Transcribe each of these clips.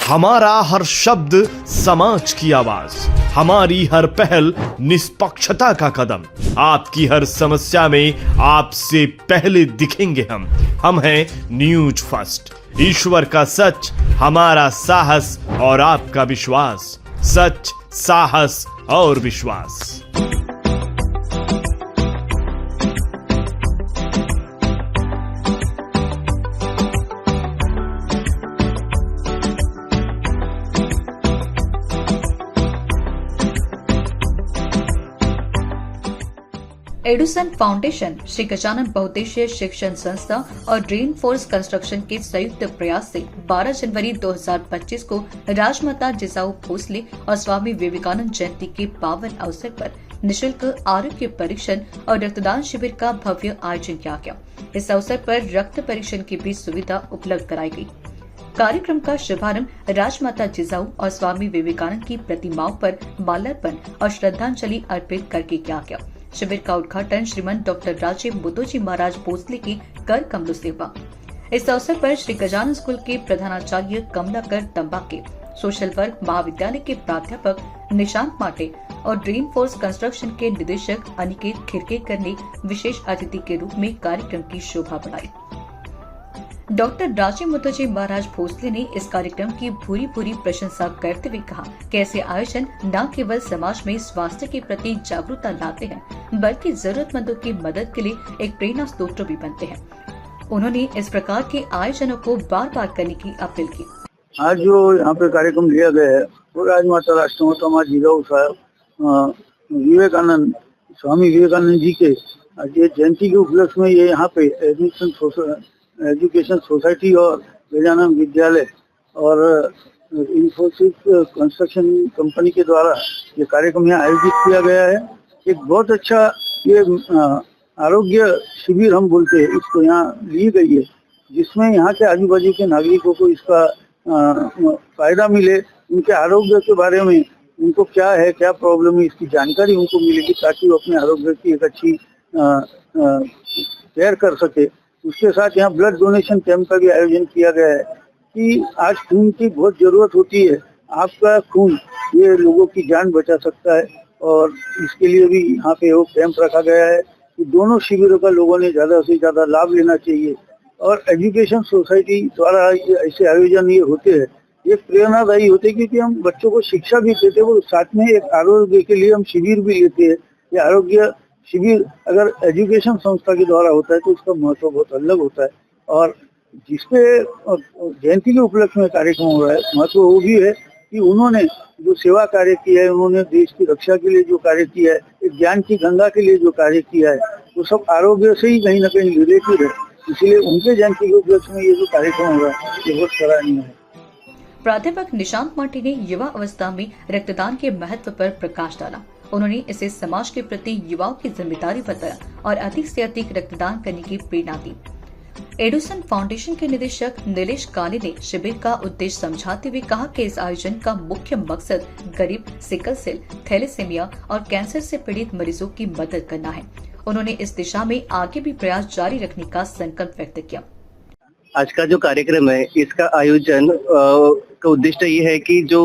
हमारा हर शब्द समाज की आवाज, हमारी हर पहल निष्पक्षता का कदम। आपकी हर समस्या में आपसे पहले दिखेंगे हम हैं न्यूज फर्स्ट। ईश्वर का सच, हमारा साहस और आपका विश्वास। सच, साहस और विश्वास। एडुसन फाउंडेशन, श्री गजानन बहुउद्देशीय शिक्षण संस्था और ड्रीम फोर्स कंस्ट्रक्शन के संयुक्त प्रयास से 12 जनवरी 2025 को राजमाता जिजाऊ भोसले और स्वामी विवेकानंद जयंती के पावन अवसर पर निशुल्क आरोग्य परीक्षण और रक्तदान शिविर का भव्य आयोजन किया गया। इस अवसर पर रक्त परीक्षण की भी सुविधा उपलब्ध कराई गई। कार्यक्रम का शुभारंभ राजमाता जिजाऊ और स्वामी विवेकानंद की प्रतिमाओं पर माल्यार्पण और श्रद्धांजलि अर्पित करके किया गया। शिविर का उद्घाटन श्रीमंत डॉक्टर राजे मुतोजी महाराज भोसले के कर कमलों से हुआ। इस अवसर पर श्री गजानन स्कूल के प्रधानाचार्य कमलाकर तंबाके, सोशल वर्क महाविद्यालय के प्राध्यापक निशांत माटे और ड्रीम फोर्स कंस्ट्रक्शन के निदेशक अनिकेत खिरकेकर ने विशेष अतिथि के रूप में कार्यक्रम की शोभा बढ़ाई। डॉक्टर राजे मुतोजी महाराज भोसले ने इस कार्यक्रम की भूरी प्रशंसा करते हुए कहा कि ऐसे आयोजन न केवल समाज में स्वास्थ्य के प्रति जागरूकता लाते हैं, बल्कि जरूरतमंदों की मदद के लिए एक प्रेरणा स्रोत भी बनते हैं। उन्होंने इस प्रकार के आयोजनों को बार करने की अपील की। आज जो यहाँ पे कार्यक्रम लिया गया है वो राजमाता राष्ट्रमाता माँ जिजाऊ साहब विवेकानंद, स्वामी विवेकानंद जी के ये जयंती के उपलक्ष्य में ये यहाँ पे एजुकेशन सोसाइटी और गजानन विद्यालय और इन्फोसिस कंस्ट्रक्शन कंपनी के द्वारा ये कार्यक्रम यहाँ आयोजित किया गया है। एक बहुत अच्छा ये आरोग्य शिविर हम बोलते हैं इसको यहाँ ली गई है, जिसमें यहाँ के आजू बाजू के नागरिकों को इसका फायदा मिले, उनके आरोग्य के बारे में उनको क्या है, क्या प्रॉब्लम है, इसकी जानकारी उनको मिलेगी ताकि वो अपने आरोग्य की एक अच्छी केयर कर सके। उसके साथ यहाँ ब्लड डोनेशन कैंप का भी आयोजन किया गया है कि आज खून की बहुत जरूरत होती है। आपका खून ये लोगों की जान बचा सकता है और इसके लिए भी यहाँ पे वो कैंप रखा गया है कि दोनों शिविरों का लोगों ने ज्यादा से ज्यादा लाभ लेना चाहिए। और एजुकेशन सोसाइटी द्वारा ऐसे आयोजन ये होते हैं, ये प्रेरणादायी होते हैं क्योंकि हम बच्चों को शिक्षा भी देते हैं, वो साथ में एक आरोग्य के लिए हम शिविर भी लेते हैं। ये आरोग्य शिविर अगर एजुकेशन संस्था के द्वारा होता है तो उसका महत्व बहुत अलग होता है। और जिसपे जयंती के उपलक्ष्य में कार्यक्रम हो रहा है, महत्व वो भी है कि उन्होंने जो सेवा कार्य किया है, उन्होंने देश की रक्षा के लिए जो कार्य किया है, एक ज्ञान की गंगा के लिए जो कार्य किया है, वो सब आरोग्य से ही कहीं ना कहीं रिलेटेड है। इसलिए उनके जयंती के उपलक्ष्य में ये जो कार्यक्रम हो रहा है ये बहुत सराहनीय है। प्राध्यापक निशांत माटी ने युवा अवस्था में रक्तदान के महत्व पर प्रकाश डाला। उन्होंने इसे समाज के प्रति युवाओं की जिम्मेदारी बताया और अधिक से अधिक रक्तदान करने की प्रेरणा दी। एडुसन फाउंडेशन के निदेशक नीलेश काले ने शिविर का उद्देश्य समझाते हुए कहा कि इस आयोजन का मुख्य मकसद गरीब, सिकल सेल, थैलेसीमिया और कैंसर से पीड़ित मरीजों की मदद करना है। उन्होंने इस दिशा में आगे भी प्रयास जारी रखने का संकल्प व्यक्त किया। आज का जो कार्यक्रम है, इसका आयोजन का उद्देश्य ये है कि जो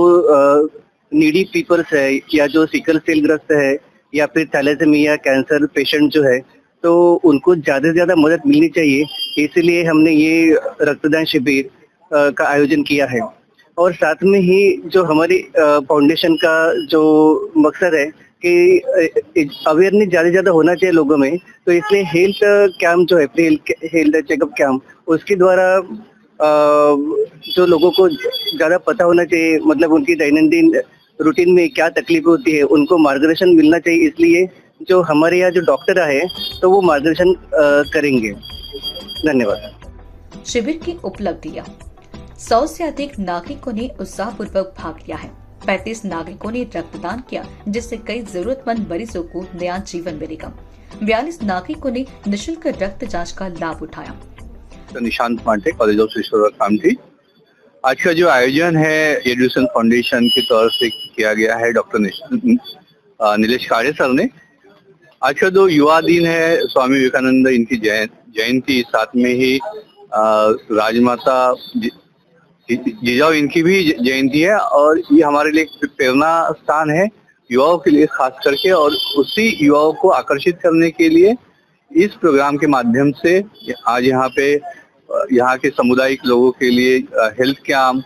नीडी पीपल्स है या जो सिकल सेल ग्रस्त है या फिर थैलेसीमिया कैंसर पेशेंट जो है, तो उनको ज्यादा से ज्यादा मदद मिलनी चाहिए। इसलिए हमने ये रक्तदान शिविर का आयोजन किया है। और साथ में ही जो हमारी फाउंडेशन का जो मकसद है कि अवेयरनेस ज्यादा से ज्यादा होना चाहिए लोगों में, तो इसलिए हेल्थ कैंप जो है, हेल्थ चेकअप कैंप, उसके द्वारा जो लोगों को ज्यादा पता होना चाहिए, मतलब उनकी दैनंदिन रूटीन में क्या तकलीफ होती है, उनको मार्गदर्शन मिलना चाहिए। इसलिए जो हमारे यहाँ जो डॉक्टर आए तो वो मार्गदर्शन करेंगे। धन्यवाद। शिविर की उपलब्धियां, 100 से अधिक नागरिकों ने उत्साहपूर्वक भाग लिया है। 35 नागरिकों ने रक्तदान किया, जिससे कई जरूरतमंद मरीजों को नया जीवन मिलेगा। 42 नागरिकों ने निःशुल्क रक्त जांच का लाभ उठाया। निशांत माटे, college of social work Kamthi. आज का जो आयोजन है एडुसन फाउंडेशन की तरफ से किया गया है डॉक्टर नीलेश काले सर ने। आज का जो युवा दिन है, स्वामी विवेकानंद इनकी जयंती, साथ में ही राजमाता जिजाऊ इनकी भी जयंती है और ये हमारे लिए एक प्रेरणा स्थान है युवाओं के लिए खास करके, और उसी युवाओं को आकर्षित करने के लिए इस प्रोग्राम के माध्यम से आज यहाँ पे यहाँ के सामुदायिक लोगों के लिए हेल्थ कैंप,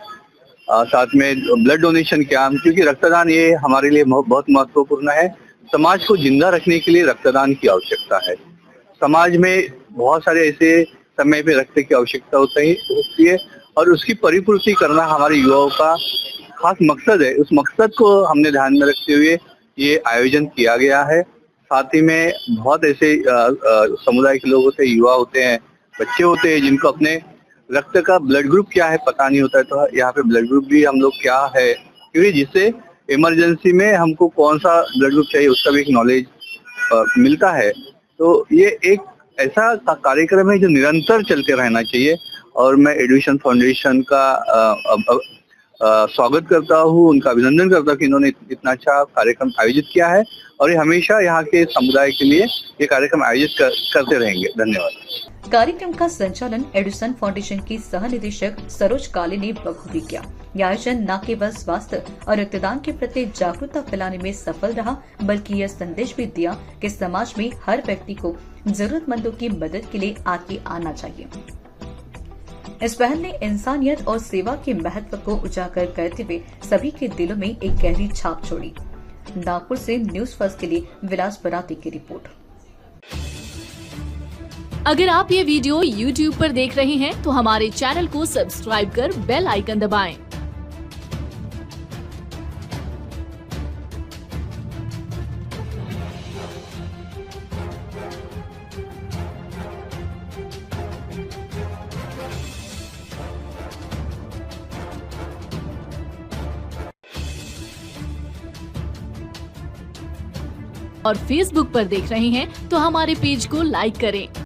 साथ में ब्लड डोनेशन कैंप, क्योंकि रक्तदान ये हमारे लिए बहुत महत्वपूर्ण है। समाज को जिंदा रखने के लिए रक्तदान की आवश्यकता है। समाज में बहुत सारे ऐसे समय पे रक्त की आवश्यकता होती है और उसकी परिपूर्ति करना हमारे युवाओं का खास मकसद है। उस मकसद को हमने ध्यान में रखते हुए ये आयोजन किया गया है। साथ ही में बहुत ऐसे समुदाय के लोग होते हैं, युवा होते हैं, बच्चे होते हैं जिनको अपने रक्त का ब्लड ग्रुप क्या है पता नहीं होता है, तो यहाँ पे ब्लड ग्रुप भी हम लोग क्या है, क्योंकि जिससे इमरजेंसी में हमको कौन सा ब्लड ग्रुप चाहिए उसका भी एक नॉलेज मिलता है। तो ये एक ऐसा कार्यक्रम है जो निरंतर चलते रहना चाहिए और मैं एडुविजन फाउंडेशन का स्वागत करता हूँ, उनका अभिनंदन करता हूँ कि इन्होंने इतना अच्छा कार्यक्रम आयोजित किया है और ये हमेशा यहाँ के समुदाय के लिए ये कार्यक्रम आयोजित करते रहेंगे। धन्यवाद। कार्यक्रम का संचालन एडुसन फाउंडेशन की सह निदेशक सरोज काले ने बखूबी किया। यह आयोजन न केवल स्वास्थ्य और रक्तदान के प्रति जागरूकता फैलाने में सफल रहा, बल्कि यह संदेश भी दिया कि समाज में हर व्यक्ति को जरूरतमंदों की मदद के लिए आगे आना चाहिए। इस पहल ने इंसानियत और सेवा के महत्व को उजागर करते हुए सभी के दिलों में एक गहरी छाप छोड़ी। नागपुर से न्यूज फर्स्ट के लिए विलास बराती की रिपोर्ट। अगर आप ये वीडियो YouTube पर देख रहे हैं तो हमारे चैनल को सब्सक्राइब कर बेल आइकन दबाएं। और Facebook पर देख रहे हैं तो हमारे पेज को लाइक करें।